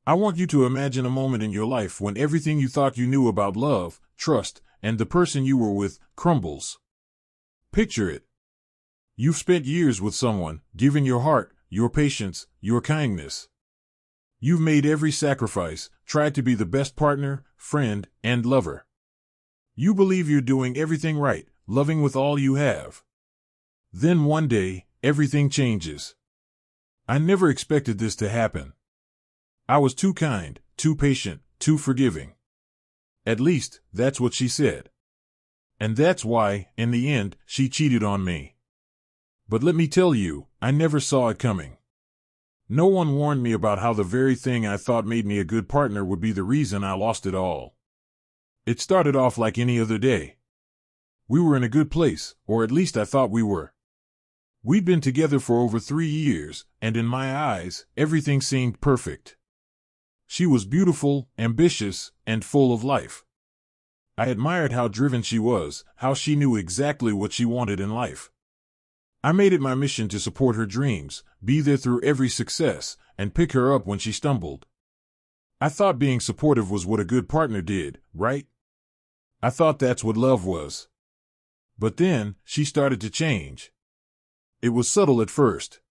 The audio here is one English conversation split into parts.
I want you to imagine a moment in your life when everything you thought you knew about love, trust, and the person you were with crumbles. Picture it. You've spent years with someone, given your heart, your patience, your kindness. You've made every sacrifice, tried to be the best partner, friend, and lover. You believe you're doing everything right, loving with all you have. Then one day, everything changes. I never expected this to happen. I was too kind, too patient, too forgiving. At least, that's what she said. And that's why, in the end, she cheated on me. But let me tell you, I never saw it coming. No one warned me about how the very thing I thought made me a good partner would be the reason I lost it all. It started off like any other day. We were in a good place, or at least I thought we were. We'd been together for over 3 years, and in my eyes, everything seemed perfect. She was beautiful, ambitious, and full of life. I admired how driven she was, how she knew exactly what she wanted in life. I made it my mission to support her dreams, be there through every success, and pick her up when she stumbled. I thought being supportive was what a good partner did, right? I thought that's what love was. But then, she started to change. It was subtle at first.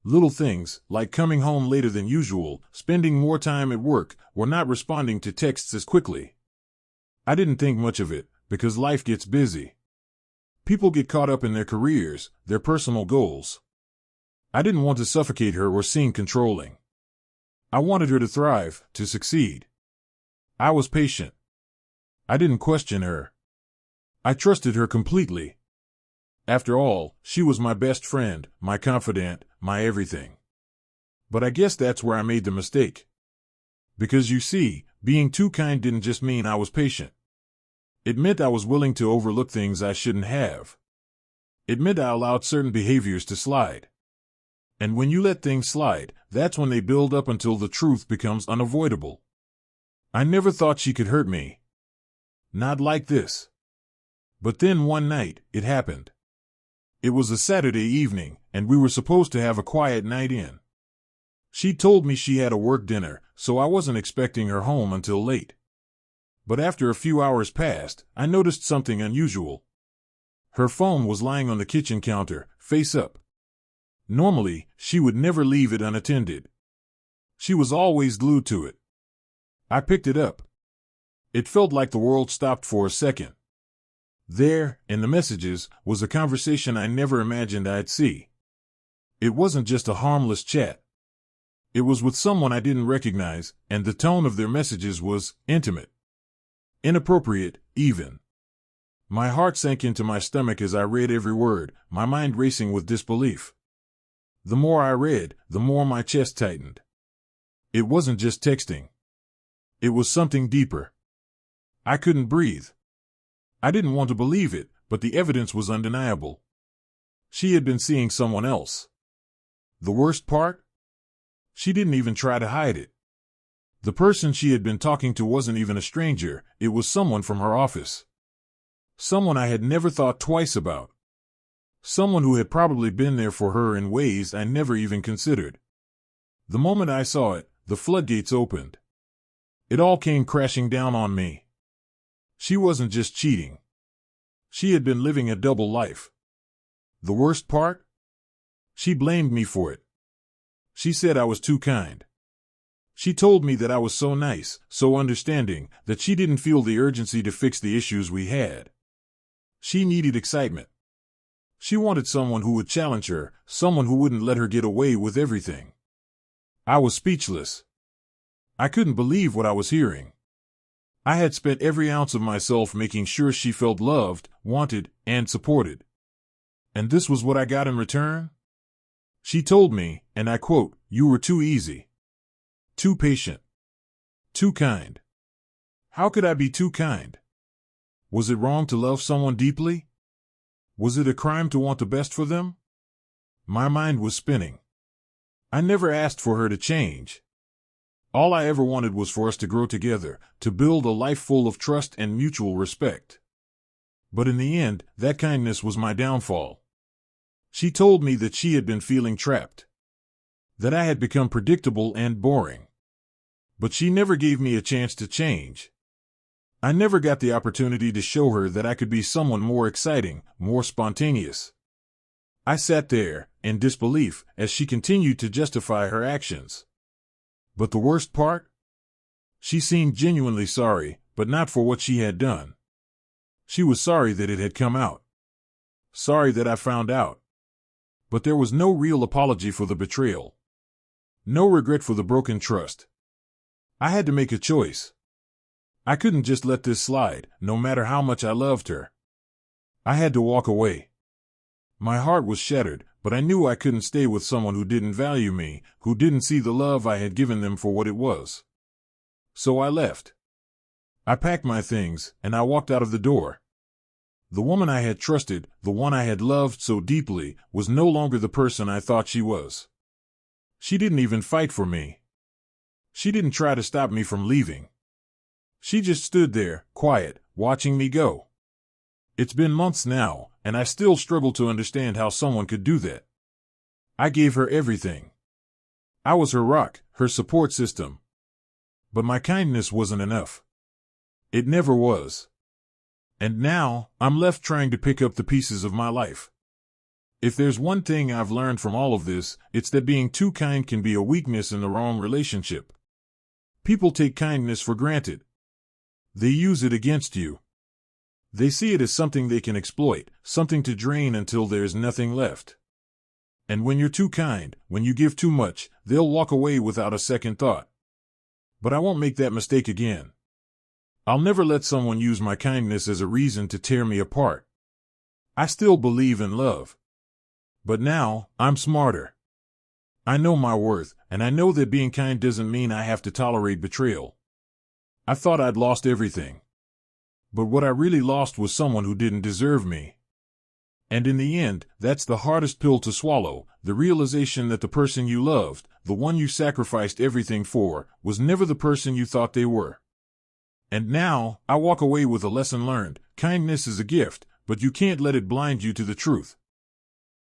Little things, like coming home later than usual, spending more time at work, or not responding to texts as quickly. I didn't think much of it, because life gets busy. People get caught up in their careers, their personal goals. I didn't want to suffocate her or seem controlling. I wanted her to thrive, to succeed. I was patient. I didn't question her. I trusted her completely. After all, she was my best friend, my confidant, my everything. But I guess that's where I made the mistake. Because you see, being too kind didn't just mean I was patient. It meant I was willing to overlook things I shouldn't have. It meant I allowed certain behaviors to slide. And when you let things slide, that's when they build up until the truth becomes unavoidable. I never thought she could hurt me. Not like this. But then one night, it happened. It was a Saturday evening, and we were supposed to have a quiet night in. She told me she had a work dinner, so I wasn't expecting her home until late. But after a few hours passed, I noticed something unusual. Her phone was lying on the kitchen counter, face up. Normally, she would never leave it unattended. She was always glued to it. I picked it up. It felt like the world stopped for a second. There, in the messages, was a conversation I never imagined I'd see. It wasn't just a harmless chat. It was with someone I didn't recognize, and the tone of their messages was intimate. Inappropriate, even. My heart sank into my stomach as I read every word, my mind racing with disbelief. The more I read, the more my chest tightened. It wasn't just texting. It was something deeper. I couldn't breathe. I didn't want to believe it, but the evidence was undeniable. She had been seeing someone else. The worst part? She didn't even try to hide it. The person she had been talking to wasn't even a stranger, it was someone from her office. Someone I had never thought twice about. Someone who had probably been there for her in ways I never even considered. The moment I saw it, the floodgates opened. It all came crashing down on me. She wasn't just cheating. She had been living a double life. The worst part? She blamed me for it. She said I was too kind. She told me that I was so nice, so understanding, that she didn't feel the urgency to fix the issues we had. She needed excitement. She wanted someone who would challenge her, someone who wouldn't let her get away with everything. I was speechless. I couldn't believe what I was hearing. I had spent every ounce of myself making sure she felt loved, wanted, and supported. And this was what I got in return? She told me, and I quote, "You were too easy. Too patient. Too kind." How could I be too kind? Was it wrong to love someone deeply? Was it a crime to want the best for them? My mind was spinning. I never asked for her to change. All I ever wanted was for us to grow together, to build a life full of trust and mutual respect. But in the end, that kindness was my downfall. She told me that she had been feeling trapped. That I had become predictable and boring. But she never gave me a chance to change. I never got the opportunity to show her that I could be someone more exciting, more spontaneous. I sat there, in disbelief, as she continued to justify her actions. But the worst part? She seemed genuinely sorry, but not for what she had done. She was sorry that it had come out. Sorry that I found out. But there was no real apology for the betrayal. No regret for the broken trust. I had to make a choice. I couldn't just let this slide, no matter how much I loved her. I had to walk away. My heart was shattered, but I knew I couldn't stay with someone who didn't value me, who didn't see the love I had given them for what it was. So I left. I packed my things, and I walked out of the door. The woman I had trusted, the one I had loved so deeply, was no longer the person I thought she was. She didn't even fight for me. She didn't try to stop me from leaving. She just stood there, quiet, watching me go. It's been months now, and I still struggle to understand how someone could do that. I gave her everything. I was her rock, her support system. But my kindness wasn't enough. It never was. And now, I'm left trying to pick up the pieces of my life. If there's one thing I've learned from all of this, it's that being too kind can be a weakness in the wrong relationship. People take kindness for granted. They use it against you. They see it as something they can exploit, something to drain until there's nothing left. And when you're too kind, when you give too much, they'll walk away without a second thought. But I won't make that mistake again. I'll never let someone use my kindness as a reason to tear me apart. I still believe in love. But now, I'm smarter. I know my worth, and I know that being kind doesn't mean I have to tolerate betrayal. I thought I'd lost everything. But what I really lost was someone who didn't deserve me. And in the end, that's the hardest pill to swallow, the realization that the person you loved, the one you sacrificed everything for, was never the person you thought they were. And now, I walk away with a lesson learned: kindness is a gift, but you can't let it blind you to the truth.